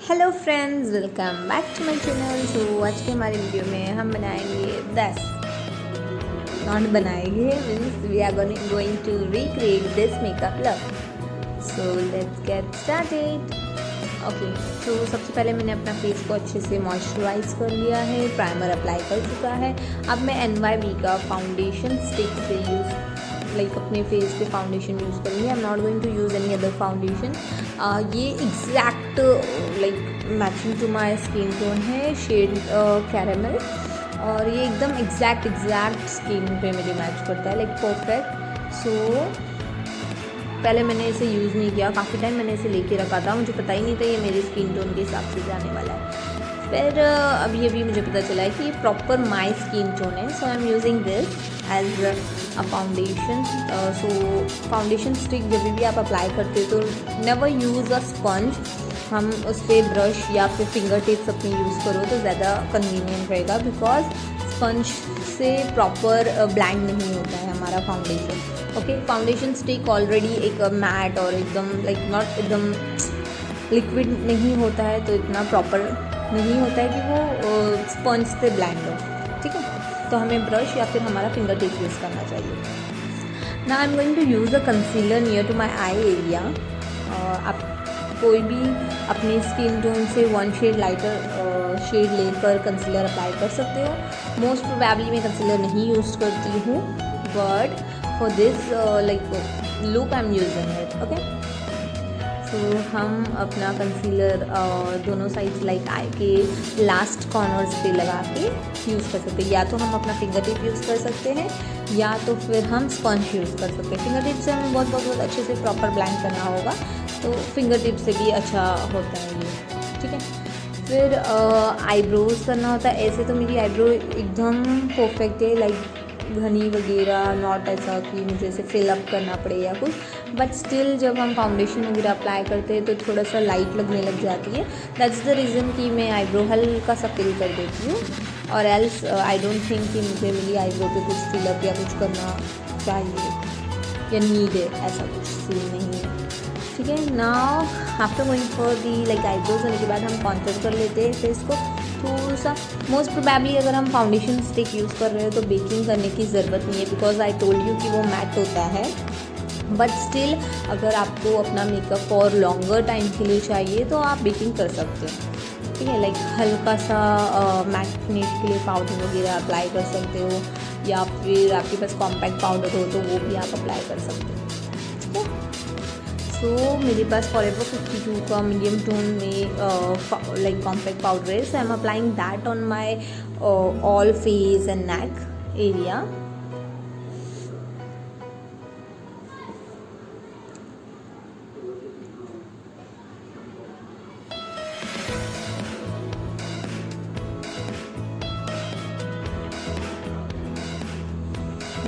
Hello friends, welcome back to my channel. So आज के हमारे वीडियो में हम बनाएंगे 10 नॉट बनाएंगे means we are going to recreate this makeup look. So let's get started. Okay, तो सबसे पहले मैंने अपना फेस को अच्छे से मॉइस्चराइज कर लिया है, प्राइमर अप्लाई कर चुका है। अब मैं NYB का फाउंडेशन स्टिक से अपने फेस पे फाउंडेशन यूज़ करूँगी। I am not going to use any other foundation. ये exact matching to my skin tone है, शेड कैरेमल, और ये एकदम एग्जैक्ट स्किन पे मेरी मैच करता है, परफेक्ट। सो पहले मैंने इसे यूज़ नहीं किया, काफ़ी टाइम मैंने इसे लेके रखा था, मुझे पता ही नहीं था ये मेरे स्किन टोन के हिसाब से जाने वाला है। फिर अभी मुझे पता चला है कि ये प्रॉपर माई स्किन टोन है। So I am using this as a foundation. So foundation stick जब भी आप अप्लाई करते हो तो नेवर यूज़ अ स्पंज। हम उस पर ब्रश या फिर फिंगर टिप्स अपने यूज़ करो तो ज़्यादा कन्वीनियंट रहेगा, बिकॉज स्पंज से प्रॉपर ब्लेंड नहीं होता है हमारा foundation. Okay, foundation stick already एक मैट और एकदम नॉट एकदम लिक्विड नहीं होता है, तो इतना प्रॉपर नहीं होता है कि वो स्पंज से ब्लेंड हो। ठीक है, तो हमें ब्रश या फिर हमारा फिंगर टिप यूज़ करना चाहिए। Now I am going to use a concealer near to my eye area. आप कोई भी अपनी स्किन टोन से 1 शेड लाइटर शेड लेकर कंसीलर अप्लाई कर सकते हो। मोस्ट प्रोबेबली मैं कंसीलर नहीं यूज़ करती हूँ, but for this look I am using it. Okay, तो हम अपना कंसीलर दोनों साइड्स आई के लास्ट कॉर्नर्स पे लगा के यूज़ कर सकते हैं। या तो हम अपना फिंगर टिप यूज़ कर सकते हैं, या तो फिर हम स्पंज यूज़ कर सकते हैं। फिंगर टिप से हमें बहुत अच्छे से प्रॉपर ब्लेंड करना होगा, तो फिंगर टिप से भी अच्छा होता है ये। ठीक है, फिर आईब्रोज़ करना होता है। ऐसे तो मेरी आईब्रो एकदम परफेक्ट है, घनी वगैरह, नॉट ऐसा कि मुझे इसे फिल अप करना पड़े या कुछ, बट स्टिल जब हम फाउंडेशन वगैरह अप्लाई करते हैं तो थोड़ा सा लाइट लगने लग जाती है। दैट्स द रीज़न कि मैं आईब्रो हल्का सा फिल कर देती हूँ, और एल्स आई डोंट थिंक कि मुझे मेरी आईब्रो पे कुछ फिल अप या कुछ करना चाहिए या नीड है, ऐसा कुछ सीन नहीं है। ठीक है, now after going for the eyebrows होने के बाद हम कॉन्टूर कर लेते हैं फेस को थोड़ा सा। मोस्ट प्रोबेबली अगर हम फाउंडेशन स्टिक यूज़ कर रहे हो तो बेकिंग करने की ज़रूरत नहीं है, बिकॉज आई टोल्ड यू कि वो मैट होता है। बट स्टिल अगर आपको अपना मेकअप फॉर लॉन्गर टाइम के लिए चाहिए तो आप बेकिंग कर सकते हैं। ठीक है, हल्का सा मैट फिनिश के लिए पाउडर वगैरह अप्लाई कर सकते हो, या फिर आपके पास कॉम्पैक्ट पाउडर हो तो वो भी आप अप्लाई कर सकते हो। ठीक है, सो मेरे पास फॉरएवर 52 का मीडियम टोन में कॉम्पैक्ट पाउडर है। So I am applying that on my all face and neck area.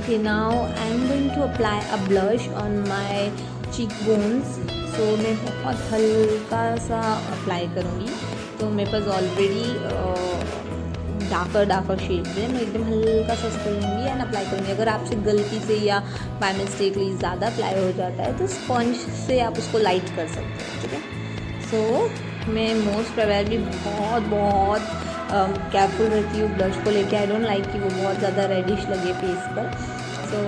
Okay, now I am going to apply a blush on my cheekbones. So मैं बहुत हल्का सा अप्लाई करूँगी। तो मेरे पास ऑलरेडी डार्कर शेड्स है, मैं एकदम हल्का सा करूँगी एंड अप्लाई करूँगी। अगर आपसे गलती से या बाय मिस्टेकली ज़्यादा अप्लाई हो जाता है तो स्पंज से आप उसको लाइट कर सकते हैं। ठीक है, सो मैं मोस्ट प्रोबेबली बहुत केयरफुल रहती हूँ ब्लश को लेके। आई डोंट लाइक कि वो बहुत ज़्यादा रेडिश लगे फेस पर। So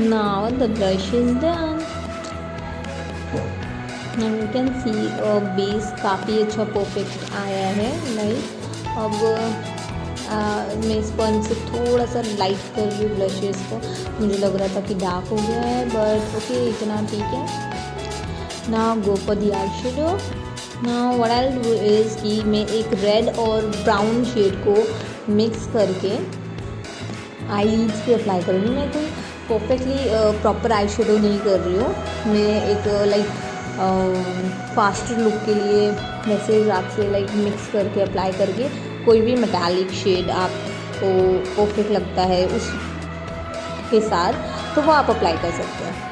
now the brush is done and you can see base काफ़ी अच्छा परफेक्ट आया है। अब मैं स्पंज से थोड़ा सा लाइट कर रही हूँ ब्लशेस को। मुझे लग रहा था कि डार्क हो गया है, बट ओके, इतना ठीक है। Now go for the eyeshadow. Now what I'll do is कि मैं एक रेड और ब्राउन शेड को मिक्स करके आई लीड्स पे अप्लाई करूँगी। मैं कोई परफेक्टली प्रॉपर आई शेडो नहीं कर रही हूँ, मैं एक फास्टर लुक के लिए वैसे हिसाब से मिक्स करके अप्लाई करके कोई भी मेटालिक शेड आपको परफेक्ट लगता है उस के साथ तो वो आप अप्लाई कर सकते हैं।